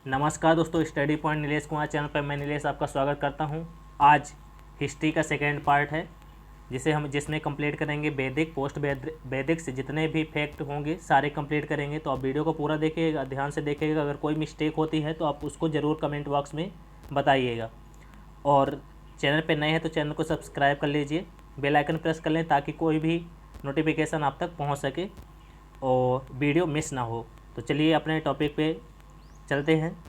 नमस्कार दोस्तों, study point Nilesh Kumar channel पर मैं नीलेश आपका स्वागत करता हूं। आज हिस्ट्री का सेकेंड पार्ट है जिसमें कंप्लीट करेंगे वैदिक पोस्ट वैदिक से जितने भी फैक्ट होंगे सारे कंप्लीट करेंगे। तो आप वीडियो को पूरा देखिएगा, ध्यान से देखिएगा। अगर कोई मिस्टेक होती है तो आप उसको ज़रूर कमेंट बॉक्स में बताइएगा। और चैनल पर नए हैं तो चैनल को सब्सक्राइब कर लीजिए, बेल आइकन प्रेस कर लें ताकि कोई भी नोटिफिकेशन आप तक पहुँच सके और वीडियो मिस ना हो। तो चलिए अपने टॉपिक पे चलते हैं।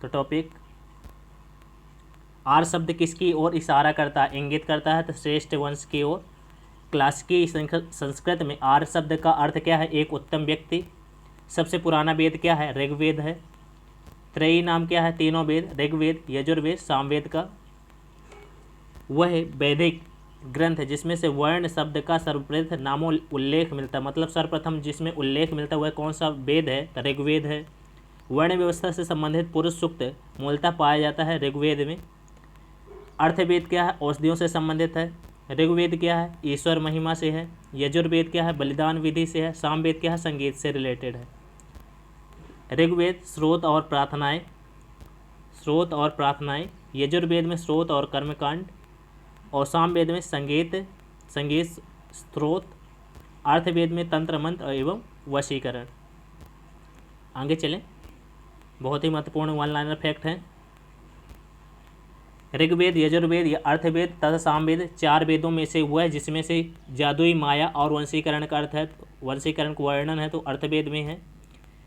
तो टॉपिक, आर शब्द किसकी ओर इशारा करता है, इंगित करता है? तो श्रेष्ठ वंश की ओर। क्लासिकी संस्कृत में आर शब्द का अर्थ क्या है? एक उत्तम व्यक्ति। सबसे पुराना वेद क्या है? ऋग्वेद है। त्रयी नाम क्या है? तीनों वेद, ऋग्वेद, यजुर्वेद, सामवेद का। वह वैदिक ग्रंथ है जिसमें से वर्ण शब्द का सर्वप्रथम नामो उल्लेख मिलता है, मतलब सर्वप्रथम जिसमें उल्लेख मिलता है वह कौन सा वेद है? तो ऋग्वेद है। वर्ण व्यवस्था से संबंधित पुरुष सूक्त मूलतः पाया जाता है ऋग्वेद में। अर्थवेद क्या है? औषधियों से संबंधित है। ऋग्वेद क्या है? ईश्वर महिमा से है। यजुर्वेद क्या है? बलिदान विधि से है। सामवेद क्या है? संगीत से रिलेटेड है। ऋग्वेद स्रोत और प्रार्थनाएं, स्रोत और प्रार्थनाएं। यजुर्वेद में स्रोत और कर्मकांड। और सामवेद में संगीत स्रोत। अर्थवेद में तंत्र मंत्र एवं वशीकरण। आगे चलें, बहुत ही महत्वपूर्ण वन लाइनर फैक्ट हैं। ऋग्वेद, यजुर्वेद या अर्थवेद तथा सामवेद चार वेदों में से वह जिसमें से जादुई माया और वंशीकरण का अर्थ है, वंशीकरण का वर्णन है, तो अर्थवेद में है।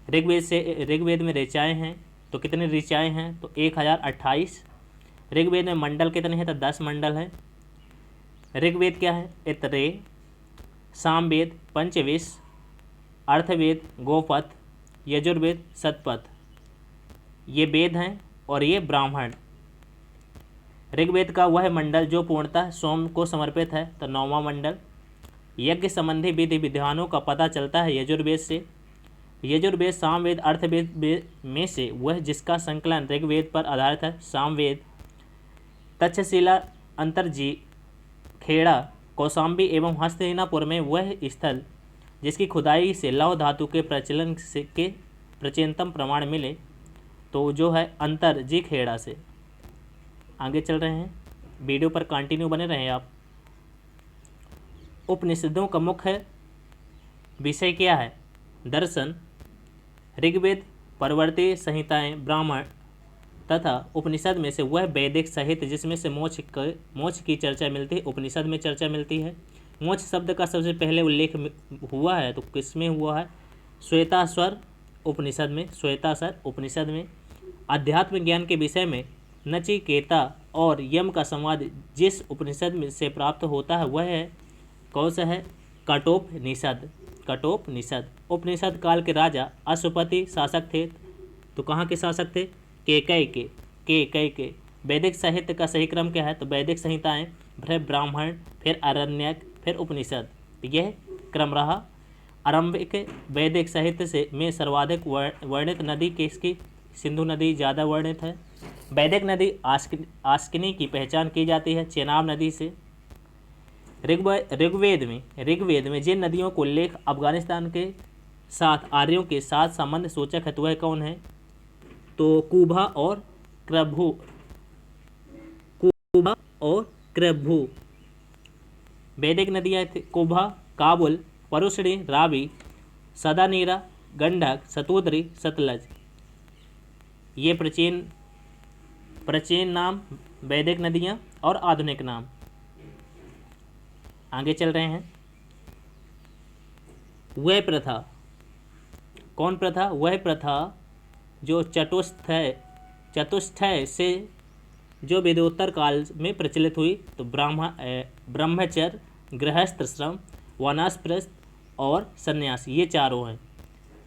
ऋग्वेद में ऋचाएँ हैं, तो कितने ऋचाएँ हैं? तो 1028। ऋग्वेद में मंडल कितने हैं? तो 10 मंडल हैं। ऋग्वेद क्या है? इतरे। सामवेद पंचविश। अर्थवेद गोपथ। यजुर्वेद शतपथ। ये वेद हैं और ये ब्राह्मण। ऋग्वेद का वह मंडल जो पूर्णतः सोम को समर्पित है, तो 9वां मंडल। यज्ञ संबंधी विधि विधानों का पता चलता है यजुर्वेद से। यजुर्वेद सामवेद अर्थवेद में से वह जिसका संकलन ऋग्वेद पर आधारित है, सामवेद। तक्षशिला, अंतरजी, खेड़ा, कौशाम्बी एवं हस्तिनापुर में वह स्थल जिसकी खुदाई से लौह धातु के प्रचलन के प्राचीनतम प्रमाण मिले, तो जो है अंतरजी खेड़ा से। आगे चल रहे हैं, वीडियो पर कंटिन्यू बने रहें आप। उपनिषदों का मुख्य विषय क्या है? दर्शन। ऋग्वेद, परवर्ती संहिताएं, ब्राह्मण तथा उपनिषद में से वह वैदिक साहित्य जिसमें से मोक्ष की चर्चा मिलती है, उपनिषद में चर्चा मिलती है। मोक्ष शब्द का सबसे पहले उल्लेख हुआ है तो किसमें हुआ है? श्वेताश्वर उपनिषद में। श्वेताश्वर उपनिषद में। अध्यात्म ज्ञान के विषय में नचिकेता और यम का संवाद जिस उपनिषद में से प्राप्त होता है वह है कौन सा है? कठोपनिषद। कठोपनिषद। उपनिषद काल के राजा अश्वपति शासक थे, तो कहाँ के शासक थे? केकई के। वैदिक साहित्य का सही क्रम क्या है? तो वैदिक संहिताएं, फिर ब्राह्मण, फिर आरण्यक, फिर उपनिषद, यह क्रम रहा। आरंभिक वैदिक साहित्य से में सर्वाधिक वर्णित नदी किसकी? सिंधु नदी ज़्यादा वर्णित है। वैदिक नदी आस्किनी की पहचान की जाती है चेनाब नदी से। ऋग्वेद में जिन नदियों को उल्लेख अफगानिस्तान के साथ आर्यों के साथ संबंध सूचक है तो वह कौन है? तो कुभा और क्रभु। कुभा और क्रभु वैदिक नदियाँ थी। कुभा काबुल, परुष्णी, रावी, सदानीरा, गंडक, सतुद्री, सतलज। ये प्राचीन नाम वैदिक नदियाँ और आधुनिक नाम। आगे चल रहे हैं। वह प्रथा, कौन प्रथा? वह प्रथा जो चतुष्टय से जो वेदोत्तर काल में प्रचलित हुई, तो ब्रह्मचर्य, गृहस्थश्रम, वानप्रस्थ और संन्यास, ये चारों हैं।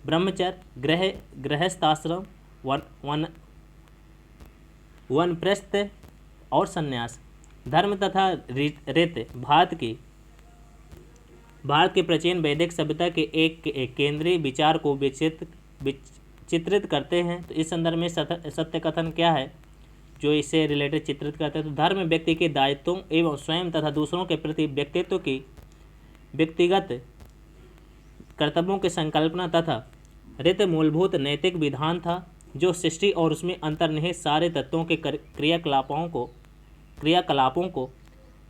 ब्रह्मचर्य, गृहस्थाश्रम, वानप्रस्थ और संन्यास। धर्म तथा रीत भारत के प्राचीन वैदिक सभ्यता के एक केंद्रीय विचार को चित्रित करते हैं। तो इस संदर्भ में सत्य कथन क्या है जो इससे रिलेटेड चित्रित करते हैं? तो धर्म व्यक्ति के दायित्वों एवं स्वयं तथा दूसरों के प्रति व्यक्तित्व की व्यक्तिगत कर्तव्यों की संकल्पना तथा रीत मूलभूत नैतिक विधान था। जो सृष्टि और उसमें अंतर्निहित सारे तत्वों के क्रियाकलापों को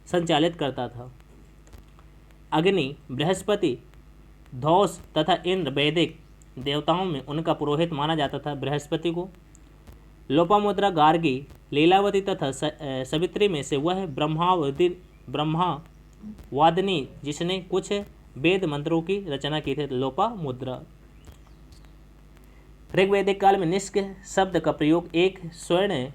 संचालित करता था। अग्नि, बृहस्पति, धौस तथा इंद्र वैदिक देवताओं में उनका पुरोहित माना जाता था। बृहस्पति को लोपामुद्रा, गार्गी, लीलावती तथा सवित्री में से वह ब्रह्मावादिनी जिसने कुछ वेद मंत्रों की रचना की थी। लोपामुद्रा। ऋग्वैदिक काल में निष्क शब्द का प्रयोग एक स्वर्ण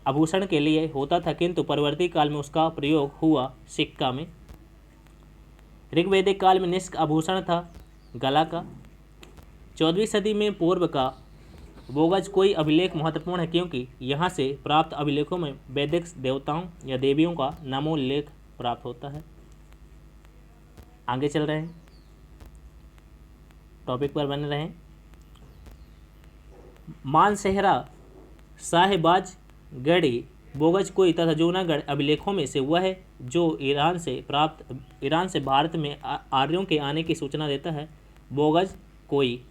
आभूषण के लिए होता था, किंतु परवर्ती काल में उसका प्रयोग हुआ सिक्का में। ऋग्वैदिक काल में निष्क आभूषण था गला का। 14वीं सदी में पूर्व का बोगज कोई अभिलेख महत्वपूर्ण है, क्योंकि यहाँ से प्राप्त अभिलेखों में वैदिक देवताओं या देवियों का नामोल्लेख प्राप्त होता है। आगे चल रहे हैं, टॉपिक पर बने रहें। मानसेहरा, साहिबाज गढ़ी, बोगज कोई तथा जूनागढ़ अभिलेखों में से वह है जो ईरान से भारत में आर्यों के आने की सूचना देता है। बोगज कोई।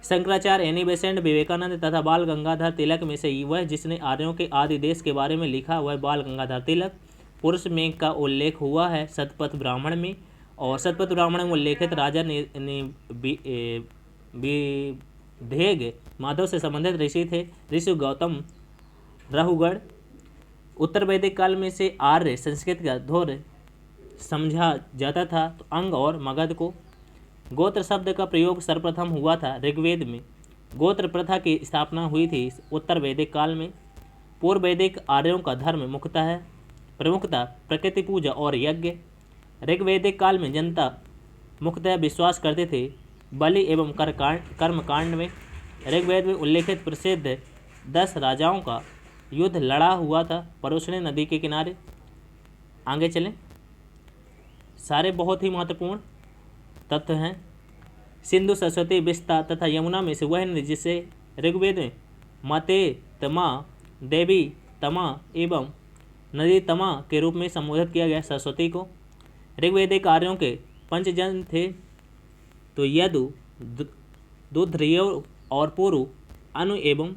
शंकराचार्य, एनी बेसेंट, विवेकानंद तथा बाल गंगाधर तिलक में से वह जिसने आर्यों के आदि देश के बारे में लिखा वह बाल गंगाधर तिलक। पुरुष में का उल्लेख हुआ है शतपथ ब्राह्मण में, और शतपथ ब्राह्मण में उल्लेखित राजा विधेग माधव से संबंधित ऋषि थे। ऋषि गौतम रहुगढ़। उत्तर वैदिक काल में से आर्य संस्कृत का धौर समझा जाता था, तो अंग और मगध को। गोत्र शब्द का प्रयोग सर्वप्रथम हुआ था ऋग्वेद में। गोत्र प्रथा की स्थापना हुई थी उत्तर वैदिक काल में। पूर्व वैदिक आर्यों का धर्म प्रमुखतः प्रकृति पूजा और यज्ञ। ऋग्वैदिक काल में जनता मुख्यतः विश्वास करते थे बलि एवं कर्मकांड में। ऋग्वेद में उल्लेखित प्रसिद्ध 10 राजाओं का युद्ध लड़ा हुआ था परोशनी नदी के किनारे। आगे चलें, सारे बहुत ही महत्वपूर्ण तत्व हैं। सिंधु, सरस्वती, विस्ता तथा यमुना में से वह नदी जिसे ऋग्वेद में मते तमा, देवी तमा एवं नदी तमा के रूप में संबोधित किया गया सरस्वती को। ऋग्वैदिक आर्यों के पंचजन थे, तो यदु, दुध्रियो और पुरु, अनु एवं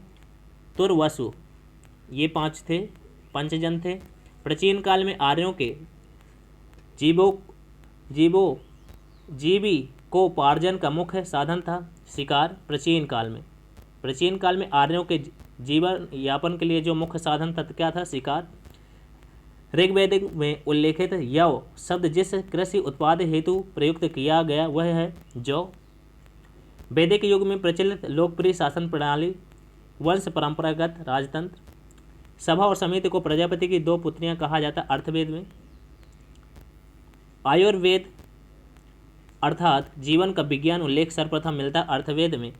तुर्वसु, ये 5 थे, पंचजन थे। प्राचीन काल में आर्यों के जीविकोपार्जन का मुख्य साधन था शिकार। प्राचीन काल में आर्यों के जीवन यापन के लिए जो मुख्य साधन था क्या था? शिकार। ऋग्वेदिक में उल्लेखित यव शब्द जिस कृषि उत्पाद हेतु प्रयुक्त किया गया वह है जौ। वैदिक युग में प्रचलित लोकप्रिय शासन प्रणाली वंश परंपरागत राजतंत्र। सभा और समिति को प्रजापति की 2 पुत्रियां कहा जाता अर्थवेद में। आयुर्वेद अर्थात जीवन का विज्ञान उल्लेख सर्वप्रथम मिलता अर्थवेद में।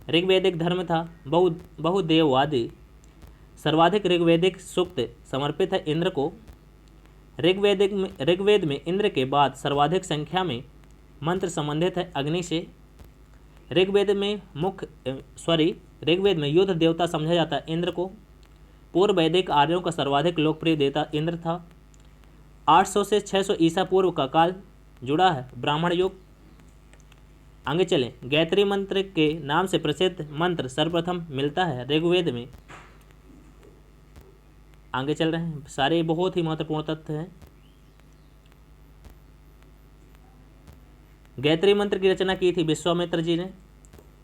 ऋग्वैदिक धर्म था बहुदेववादी। सर्वाधिक ऋग्वैदिक सूक्त समर्पित है इंद्र को। ऋग्वेद में इंद्र के बाद सर्वाधिक संख्या में मंत्र संबंधित है अग्नि से। ऋग्वेद में युद्ध देवता समझा जाता है इंद्र को। पूर्व वैदिक आर्यों का सर्वाधिक लोकप्रिय देवता इंद्र था। 800 से 600 ईसा पूर्व का काल जुड़ा है ब्राह्मण युग। आगे चलें, गायत्री मंत्र के नाम से प्रसिद्ध मंत्र सर्वप्रथम मिलता है ऋग्वेद में। आगे चल रहे हैं, सारे बहुत ही महत्वपूर्ण तथ्य हैं। गायत्री मंत्र की रचना की थी विश्वामित्र जी ने।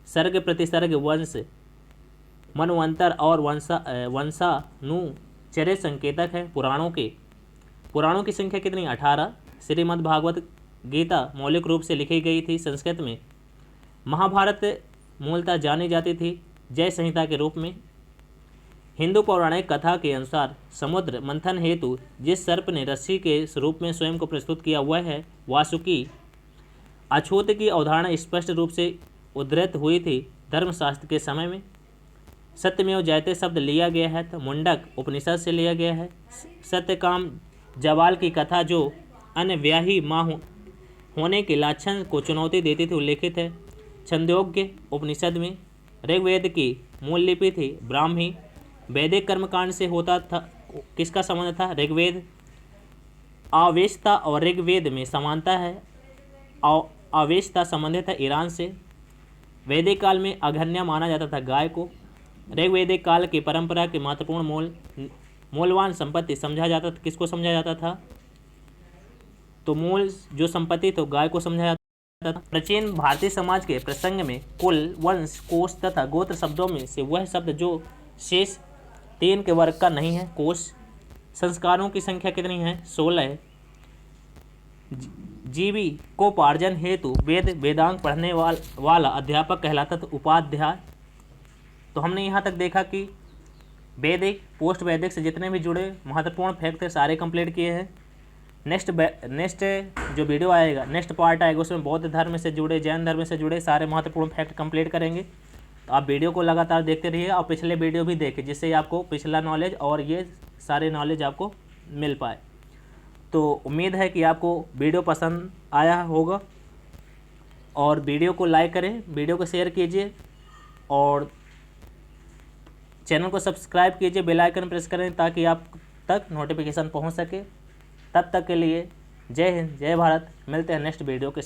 सर्ग प्रतिसर्ग वंश मनवंतर और वंशानुचर्य संकेतक है पुराणों की संख्या कितनी? 18। श्रीमद् भागवत गीता मौलिक रूप से लिखी गई थी संस्कृत में। महाभारत मूलतः जानी जाती थी जय संहिता के रूप में। हिंदू पौराणिक कथा के अनुसार समुद्र मंथन हेतु जिस सर्प ने रस्सी के रूप में स्वयं को प्रस्तुत किया वह है वासुकी। अछूत की अवधारणा स्पष्ट रूप से उद्धृत हुई थी धर्मशास्त्र के समय में। सत्यमेव जयते शब्द लिया गया है तो मुंडक उपनिषद से लिया गया है। सत्यकाम जवाल की कथा जो अनव्याही माँ होने के लक्षण को चुनौती देती थी उल्लेखित है छंदोग्य उपनिषद में। ऋग्वेद की मूल लिपि थी ब्राह्मी। वैदिक कर्मकांड से होता था किसका संबंध था? ऋग्वेद। आवेशता और ऋग्वेद में समानता है। आवेशता संबंधित है ईरान से। वैदिक काल में अघन्या माना जाता था गाय को। ऋग्वैदिक काल की परंपरा के महत्वपूर्ण मूल्यवान संपत्ति समझा जाता था, किसको समझा जाता था? तो मूल जो संपत्ति तो गाय को समझा जाता था। प्राचीन भारतीय समाज के प्रसंग में कुल, वंश, कोष तथा गोत्र शब्दों में से वह शब्द जो शेष 3 के वर्ग का नहीं है। कोष संस्कारों की संख्या कितनी है? 16 है। जीवी को पार्जन हेतु वेदांग पढ़ने वाला अध्यापक कहलाता था उपाध्याय। तो हमने यहाँ तक देखा कि वैदिक, पोस्ट वैदिक से जितने भी जुड़े महत्वपूर्ण फैक्ट थे सारे कंप्लीट किए हैं। नेक्स्ट जो वीडियो आएगा, नेक्स्ट पार्ट आएगा, उसमें बौद्ध धर्म से जुड़े, जैन धर्म से जुड़े सारे महत्वपूर्ण फैक्ट कंप्लीट करेंगे। तो आप वीडियो को लगातार देखते रहिए और पिछले वीडियो भी देखें, जिससे आपको पिछला नॉलेज और ये सारे नॉलेज आपको मिल पाए। तो उम्मीद है कि आपको वीडियो पसंद आया होगा और वीडियो को लाइक करें, वीडियो को शेयर कीजिए और चैनल को सब्सक्राइब कीजिए, बेल आइकन प्रेस करें ताकि आप तक नोटिफिकेशन पहुंच सके। तब तक के लिए जय हिंद, जय भारत। मिलते हैं नेक्स्ट वीडियो के